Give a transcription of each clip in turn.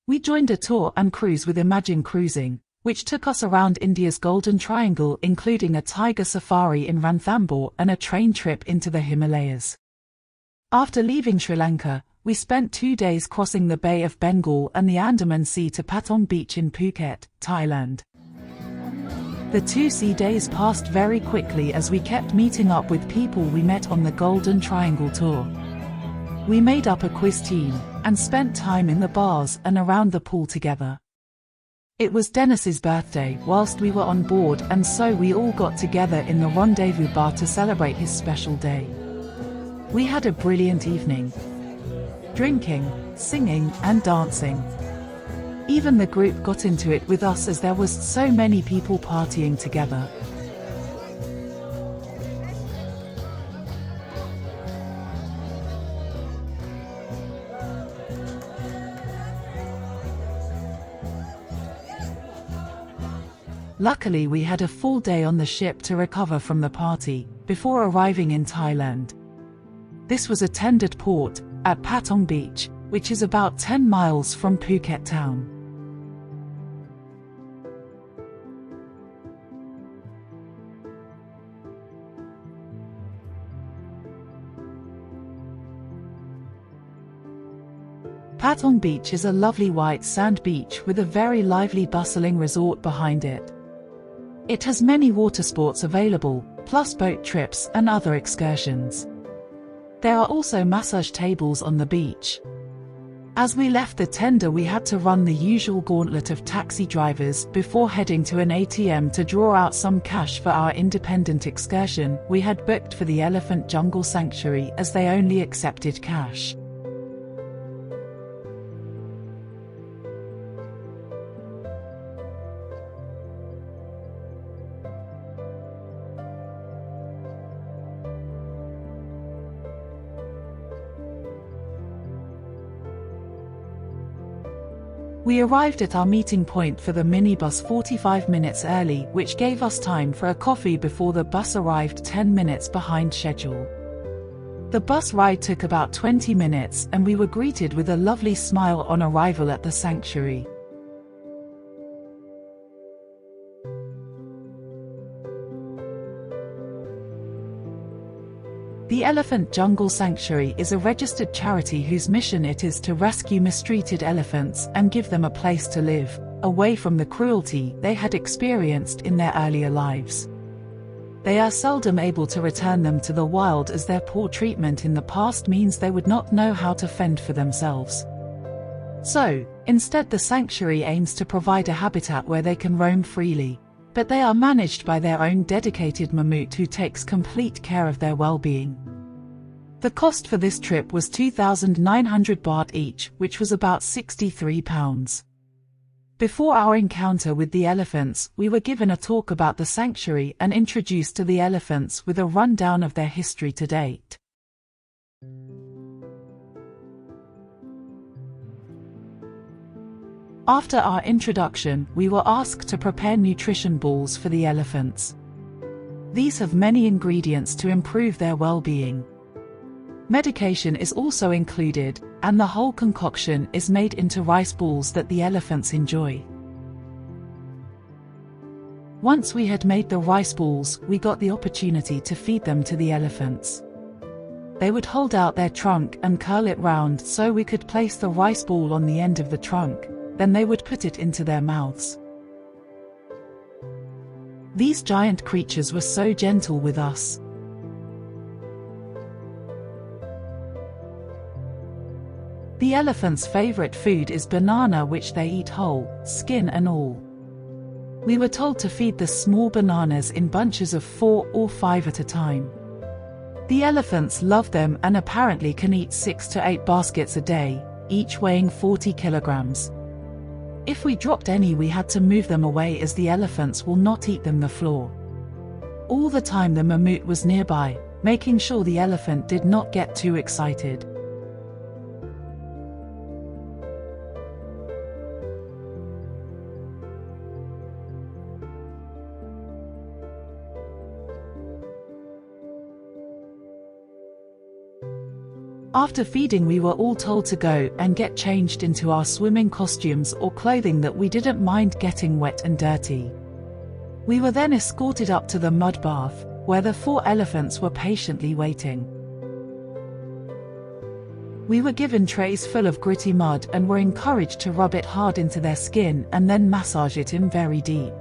We joined a tour and cruise with Imagine Cruising, which took us around India's Golden Triangle, including a tiger safari in Ranthambore and a train trip into the Himalayas. After leaving Sri Lanka, we spent 2 days crossing the Bay of Bengal and the Andaman Sea to Patong Beach in Phuket, Thailand. The 2 sea days passed very quickly as we kept meeting up with people we met on the Golden Triangle tour. We made up a quiz team and spent time in the bars and around the pool together. It was Dennis's birthday whilst we were on board, and so we all got together in the rendezvous bar to celebrate his special day. We had a brilliant evening. Drinking, singing, and dancing. Even the group got into it with us as there was so many people partying together. Luckily, we had a full day on the ship to recover from the party before arriving in Thailand. This was a tendered port at Patong Beach, which is about 10 miles from Phuket town. Patong Beach is a lovely white sand beach with a very lively bustling resort behind it. It has many water sports available, plus boat trips and other excursions. There are also massage tables on the beach. As we left the tender, we had to run the usual gauntlet of taxi drivers before heading to an ATM to draw out some cash for our independent excursion we had booked for the Elephant Jungle Sanctuary, as they only accepted cash. We arrived at our meeting point for the minibus 45 minutes early, which gave us time for a coffee before the bus arrived 10 minutes behind schedule. The bus ride took about 20 minutes and we were greeted with a lovely smile on arrival at the sanctuary. The Elephant Jungle Sanctuary is a registered charity whose mission it is to rescue mistreated elephants and give them a place to live, away from the cruelty they had experienced in their earlier lives. They are seldom able to return them to the wild, as their poor treatment in the past means they would not know how to fend for themselves. So, instead, the sanctuary aims to provide a habitat where they can roam freely, but they are managed by their own dedicated mammut who takes complete care of their well-being. The cost for this trip was 2,900 baht each, which was about £63. Before our encounter with the elephants, we were given a talk about the sanctuary and introduced to the elephants with a rundown of their history to date. After our introduction, we were asked to prepare nutrition balls for the elephants. These have many ingredients to improve their well-being. Medication is also included, and the whole concoction is made into rice balls that the elephants enjoy. Once we had made the rice balls, we got the opportunity to feed them to the elephants. They would hold out their trunk and curl it round so we could place the rice ball on the end of the trunk. Then they would put it into their mouths. These giant creatures were so gentle with us. The elephants' favorite food is banana, which they eat whole, skin and all. We were told to feed the small bananas in bunches of 4 or 5 at a time. The elephants love them and apparently can eat 6 to 8 baskets a day, each weighing 40 kilograms. If we dropped any, we had to move them away, as the elephants will not eat them the floor. All the time the mammut was nearby, making sure the elephant did not get too excited. After feeding, we were all told to go and get changed into our swimming costumes or clothing that we didn't mind getting wet and dirty. We were then escorted up to the mud bath, where the 4 elephants were patiently waiting. We were given trays full of gritty mud and were encouraged to rub it hard into their skin and then massage it in very deep.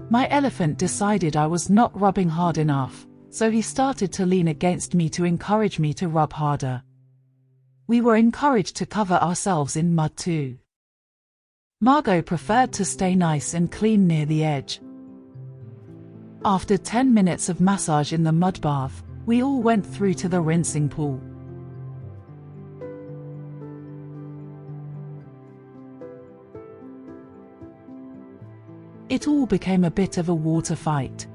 My elephant decided I was not rubbing hard enough, so he started to lean against me to encourage me to rub harder. We were encouraged to cover ourselves in mud too. Margot preferred to stay nice and clean near the edge. After 10 minutes of massage in the mud bath, we all went through to the rinsing pool. It all became a bit of a water fight.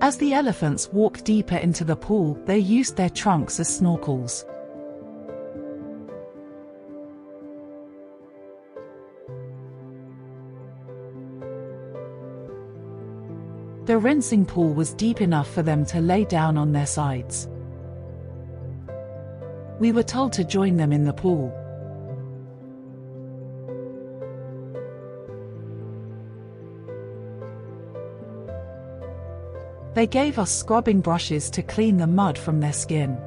As the elephants walked deeper into the pool, they used their trunks as snorkels. The rinsing pool was deep enough for them to lay down on their sides. We were told to join them in the pool. They gave us scrubbing brushes to clean the mud from their skin.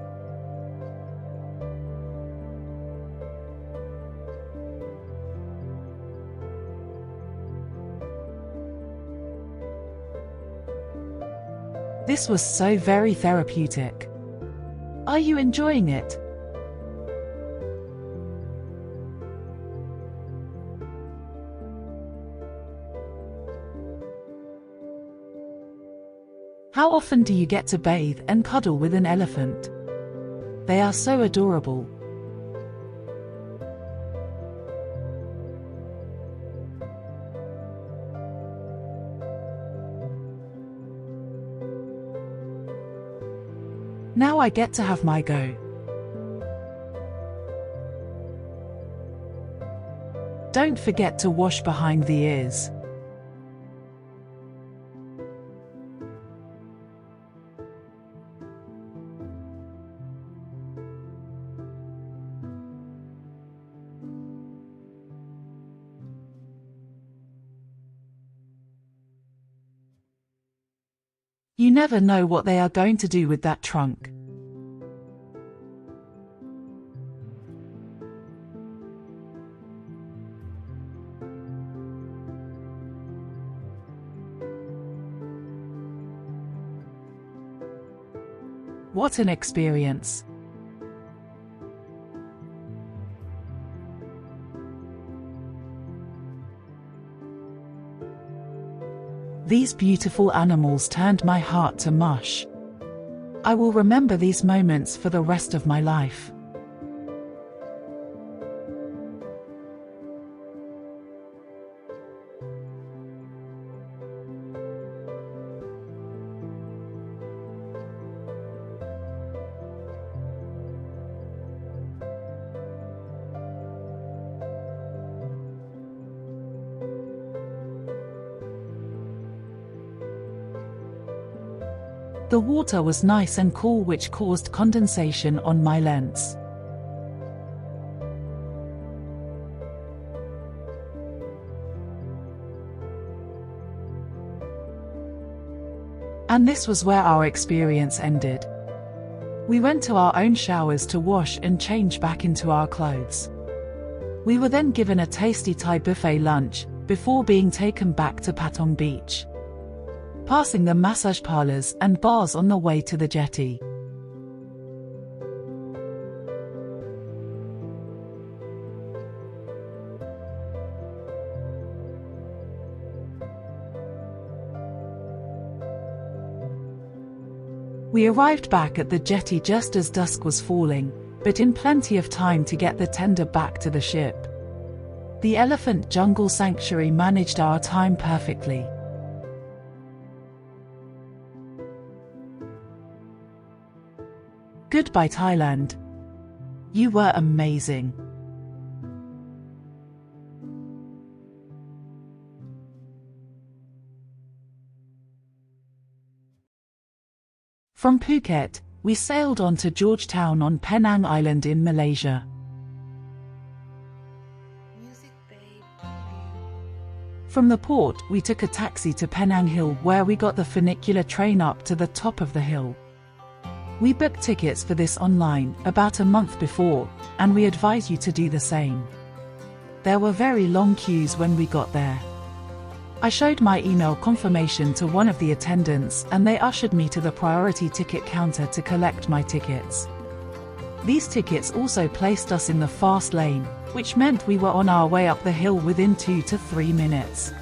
This was so very therapeutic. Are you enjoying it? How often do you get to bathe and cuddle with an elephant? They are so adorable. Now I get to have my go. Don't forget to wash behind the ears. You never know what they are going to do with that trunk. What an experience! These beautiful animals turned my heart to mush. I will remember these moments for the rest of my life. The water was nice and cool, which caused condensation on my lens. And this was where our experience ended. We went to our own showers to wash and change back into our clothes. We were then given a tasty Thai buffet lunch, before being taken back to Patong Beach, passing the massage parlors and bars on the way to the jetty. We arrived back at the jetty just as dusk was falling, but in plenty of time to get the tender back to the ship. The Elephant Jungle Sanctuary managed our time perfectly. Goodbye Thailand. You were amazing. From Phuket, we sailed on to Georgetown on Penang Island in Malaysia. From the port, we took a taxi to Penang Hill where we got the funicular train up to the top of the hill. We booked tickets for this online about a month before, and we advise you to do the same. There were very long queues when we got there. I showed my email confirmation to one of the attendants and they ushered me to the priority ticket counter to collect my tickets. These tickets also placed us in the fast lane, which meant we were on our way up the hill within 2 to 3 minutes.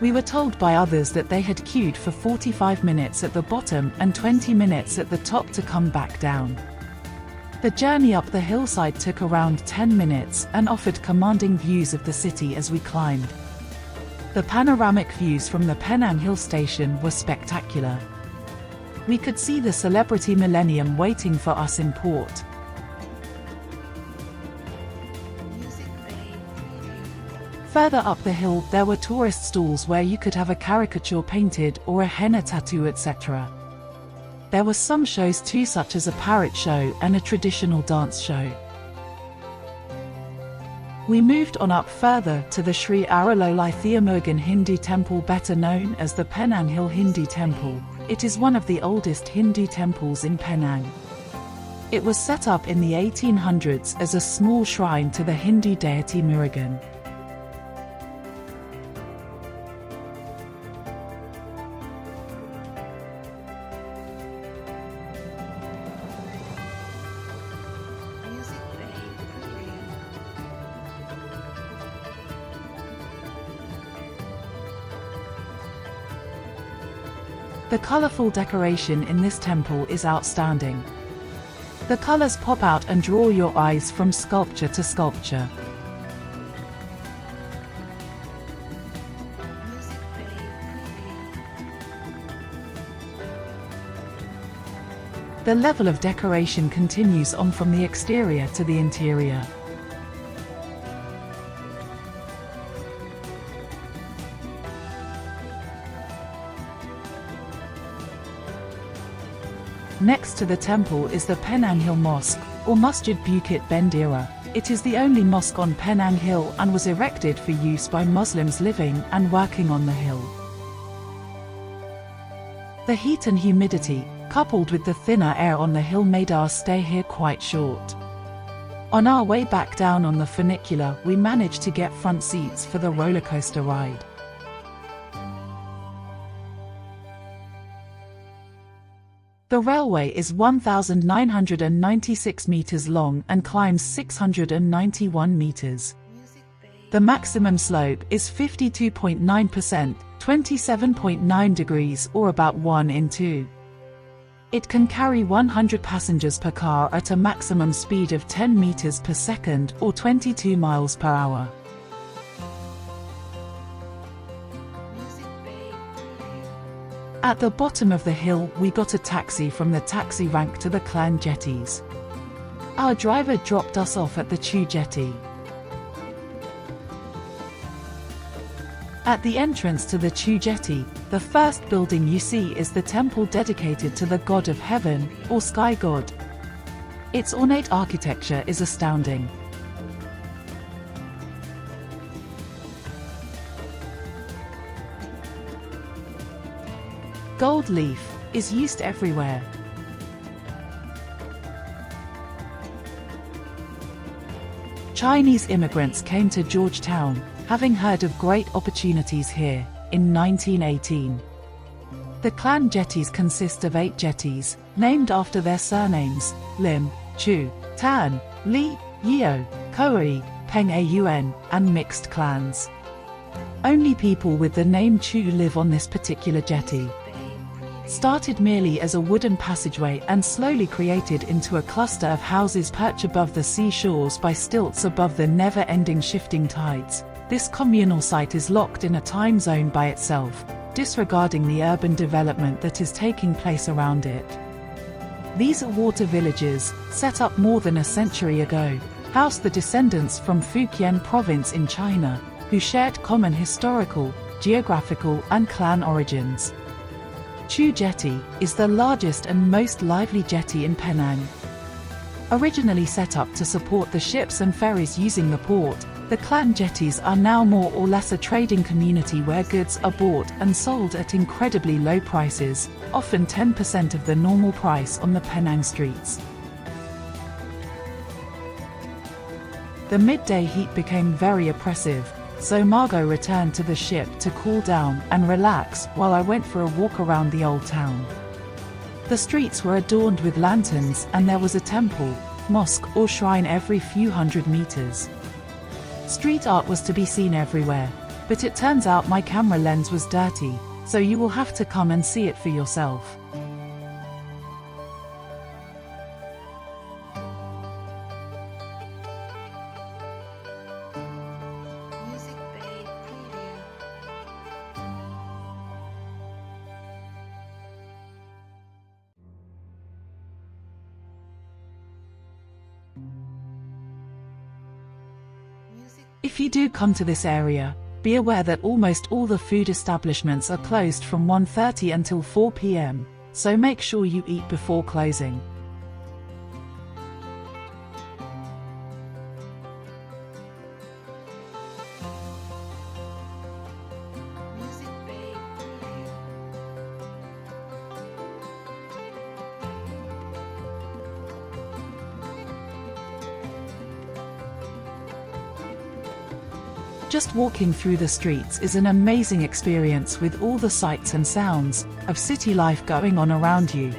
We were told by others that they had queued for 45 minutes at the bottom and 20 minutes at the top to come back down. The journey up the hillside took around 10 minutes and offered commanding views of the city as we climbed. The panoramic views from the Penang Hill station were spectacular. We could see the celebrity Millennium waiting for us in port. Further up the hill, there were tourist stalls where you could have a caricature painted or a henna tattoo, etc. There were some shows too, such as a parrot show and a traditional dance show. We moved on up further to the Sri Arulolai Theamurugan Hindu temple, better known as the Penang Hill Hindu Temple. It is one of the oldest Hindu temples in Penang. It was set up in the 1800s as a small shrine to the Hindu deity Murugan. The colorful decoration in this temple is outstanding. The colors pop out and draw your eyes from sculpture to sculpture. The level of decoration continues on from the exterior to the interior. Next to the temple is the Penang Hill Mosque, or Masjid Bukit Bendera. It is the only mosque on Penang Hill and was erected for use by Muslims living and working on the hill. The heat and humidity, coupled with the thinner air on the hill, made our stay here quite short. On our way back down on the funicular, we managed to get front seats for the roller coaster ride. The railway is 1,996 meters long and climbs 691 meters. The maximum slope is 52.9%, 27.9 degrees, or about 1 in 2. It can carry 100 passengers per car at a maximum speed of 10 meters per second or 22 miles per hour. At the bottom of the hill, we got a taxi from the taxi rank to the Klang Jetties. Our driver dropped us off at the Chow Jetty. At the entrance to the Chow Jetty, the first building you see is the temple dedicated to the god of heaven, or sky god. Its ornate architecture is astounding. Gold leaf is used everywhere. Chinese immigrants came to Georgetown, having heard of great opportunities here, in 1918. The Klang Jetties consist of 8 jetties, named after their surnames: Lim, Chu, Tan, Li, Yeo, Koi, Peng Aun, and mixed clans. Only people with the name Chu live on this particular jetty. Started merely as a wooden passageway and slowly created into a cluster of houses perched above the seashores by stilts above the never-ending shifting tides. This communal site is locked in a time zone by itself, disregarding the urban development that is taking place around it. These water villages, set up more than a century ago, housed the descendants from Fujian province in China, who shared common historical, geographical and clan origins. Chow Jetty is the largest and most lively jetty in Penang. Originally set up to support the ships and ferries using the port, the clan jetties are now more or less a trading community where goods are bought and sold at incredibly low prices, often 10% of the normal price on the Penang streets. The midday heat became very oppressive, so Margot returned to the ship to cool down and relax while I went for a walk around the old town. The streets were adorned with lanterns and there was a temple, mosque or shrine every few hundred meters. Street art was to be seen everywhere, but it turns out my camera lens was dirty, so you will have to come and see it for yourself. If you do come to this area, be aware that almost all the food establishments are closed from 1:30 until 4 p.m, so make sure you eat before closing. Just walking through the streets is an amazing experience with all the sights and sounds of city life going on around you.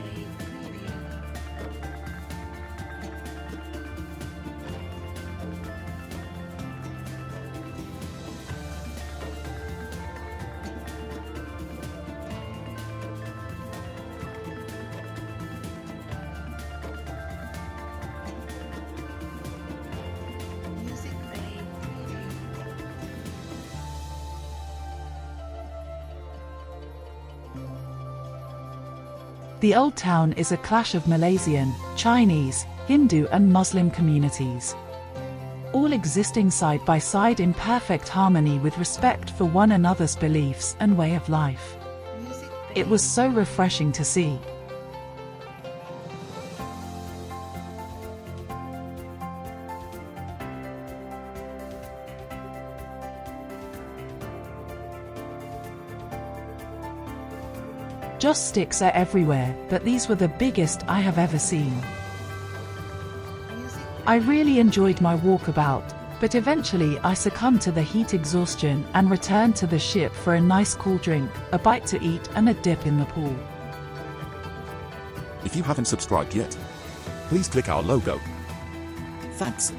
The Old Town is a clash of Malaysian, Chinese, Hindu and Muslim communities, all existing side by side in perfect harmony with respect for one another's beliefs and way of life. It was so refreshing to see. Joss sticks are everywhere, but these were the biggest I have ever seen. I really enjoyed my walkabout, but eventually I succumbed to the heat exhaustion and returned to the ship for a nice cool drink, a bite to eat and a dip in the pool. If you haven't subscribed yet, please click our logo. Thanks.